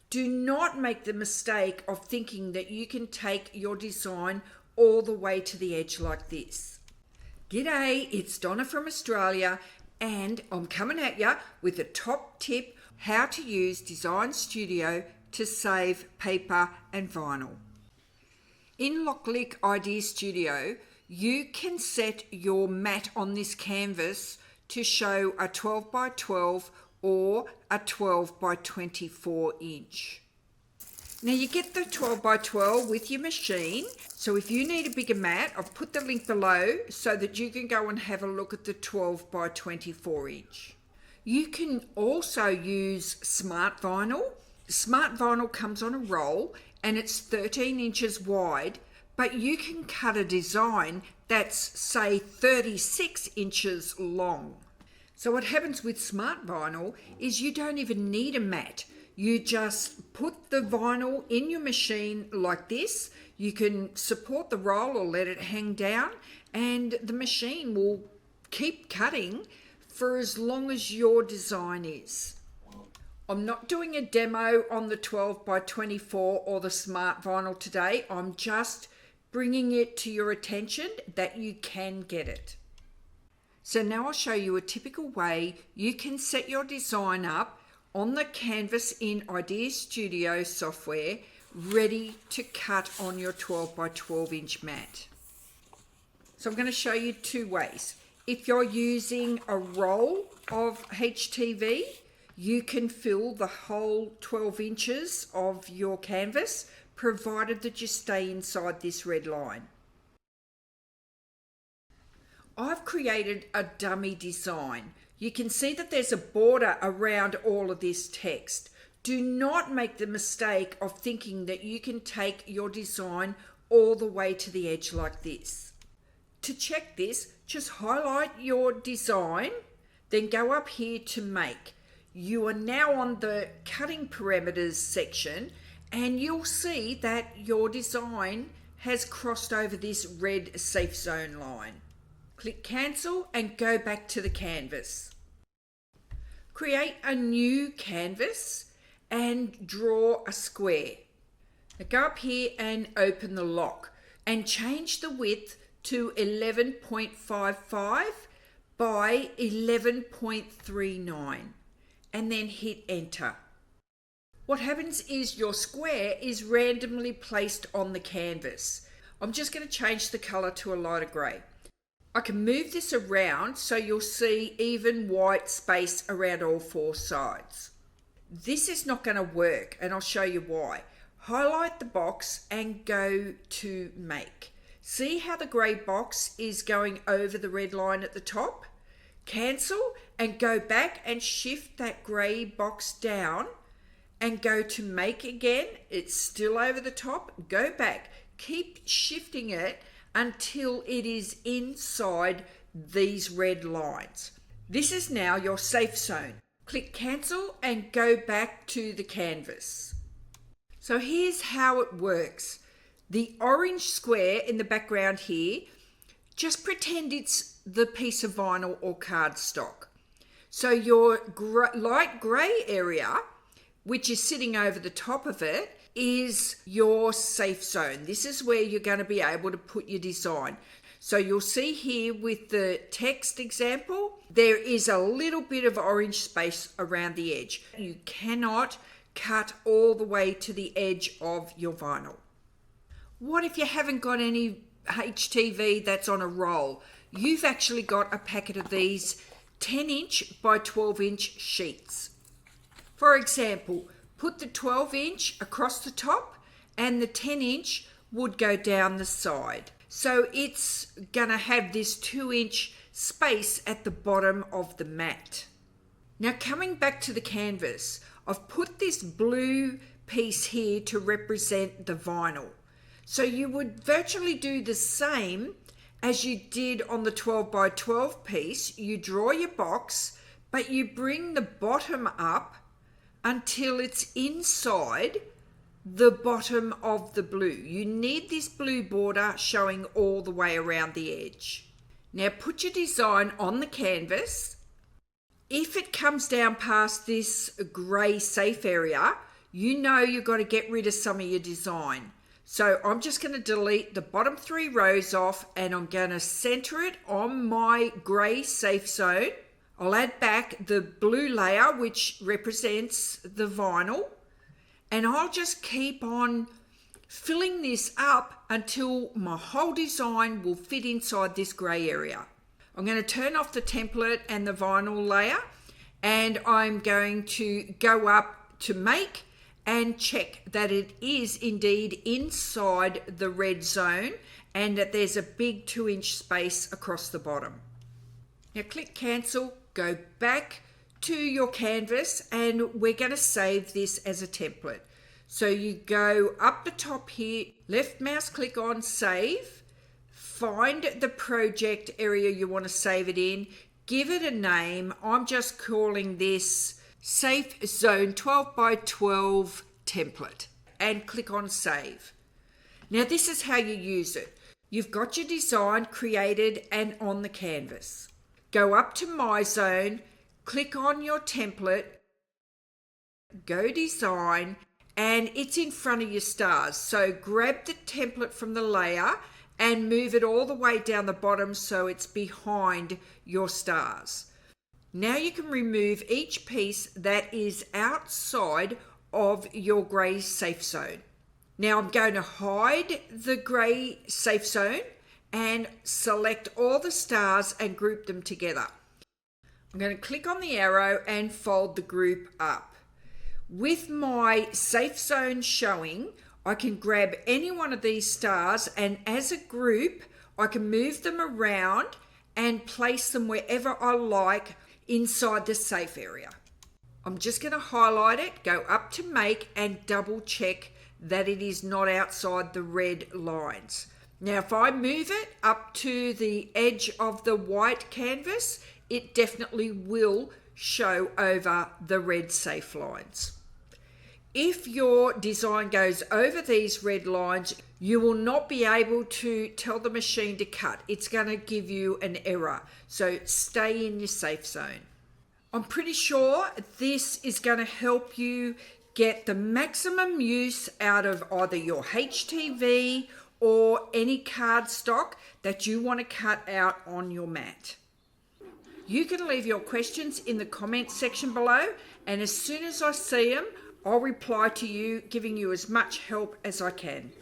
Do not make the mistake of thinking that you can take your design all the way to the edge like this. G'day, it's Donna from Australia, and I'm coming at you with a top tip how to use Ideastudio to save paper and vinyl. In Loklik Ideastudio, you can set your mat on this canvas to show a 12 by 12 or a 12 by 24 inch. Now you get the 12 by 12 with your machine, so if you need a bigger mat, I've put the link below so that you can go and have a look at the 12 by 24 inch. You can also use smart vinyl. Smart vinyl comes on a roll and it's 13 inches wide, but you can cut a design that's say 36 inches long. So what happens with smart vinyl is you don't even need a mat. You just put the vinyl in your machine like this. You can support the roll or let it hang down, and the machine will keep cutting for as long as your design is. I'm not doing a demo on the 12 by 24 or the smart vinyl today. I'm just bringing it to your attention that you can get it. So now I'll show you a typical way you can set your design up on the canvas in Ideastudio software, ready to cut on your 12 by 12 inch mat. So I'm going to show you two ways. If you're using a roll of HTV, you can fill the whole 12 inches of your canvas, provided that you stay inside this red line. I've created a dummy design. You can see that there's a border around all of this text. Do not make the mistake of thinking that you can take your design all the way to the edge like this. To check this, just highlight your design, then go up here to make. You are now on the cutting parameters section, and you'll see that your design has crossed over this red safe zone line. Click cancel and go back to the canvas. Create a new canvas and draw a square. Now go up here and open the lock and change the width to 11.55 by 11.39 and then hit enter. What happens is your square is randomly placed on the canvas. I'm just going to change the color to a lighter gray. I can move this around so you'll see even white space around all four sides. This is not going to work, and I'll show you why. Highlight the box and go to make. See how the grey box is going over the red line at the top? Cancel and go back and shift that grey box down and go to make again. It's still over the top. Go back. Keep shifting it until it is inside these red lines. This is now your safe zone. Click cancel and go back to the canvas. So here's how it works. The orange square in the background here, just pretend it's the piece of vinyl or cardstock. So your light grey area, which is sitting over the top of it, is your safe zone. This is where you're going to be able to put your design. So you'll see here with the text example, there is a little bit of orange space around the edge. You cannot cut all the way to the edge of your vinyl. What if you haven't got any HTV that's on a roll? You've actually got a packet of these 10 inch by 12 inch sheets. For example, put the 12 inch across the top and the 10 inch would go down the side. So it's gonna have this 2 inch space at the bottom of the mat. Now coming back to the canvas, I've put this blue piece here to represent the vinyl. So you would virtually do the same as you did on the 12 by 12 piece. You draw your box, but you bring the bottom up until it's inside the bottom of the blue. You need this blue border showing all the way around the edge. Now put your design on the canvas. If it comes down past this grey safe area, you know you've got to get rid of some of your design. So I'm just going to delete the bottom 3 rows off, and I'm going to center it on my grey safe zone. I'll add back the blue layer, which represents the vinyl, and I'll just keep on filling this up until my whole design will fit inside this grey area. I'm going to turn off the template and the vinyl layer, and I'm going to go up to make and check that it is indeed inside the red zone and that there's a big 2-inch space across the bottom. Now click cancel, go back to your canvas, and we're going to save this as a template. So you go up the top here, left mouse click on save, find the project area you want to save it in, give it a name. I'm just calling this Safe Zone 12 by 12 template, and click on save. Now this is how you use it. You've got your design created and on the canvas. Go up to My Zone, click on your template, go design, and it's in front of your stars. So grab the template from the layer and move it all the way down the bottom so it's behind your stars. Now you can remove each piece that is outside of your grey safe zone. Now I'm going to hide the grey safe zone and select all the stars and group them together. I'm going to click on the arrow and fold the group up. With my safe zone showing, I can grab any one of these stars, and as a group I can move them around and place them wherever I like inside the safe area. I'm just going to highlight it, go up to make, and double check that it is not outside the red lines. Now if I move it up to the edge of the white canvas, it definitely will show over the red safe lines. If your design goes over these red lines, you will not be able to tell the machine to cut. It's going to give you an error. So stay in your safe zone. I'm pretty sure this is going to help you get the maximum use out of either your HTV or any cardstock that you want to cut out on your mat. You can leave your questions in the comments section below, and as soon as I see them, I'll reply to you, giving you as much help as I can.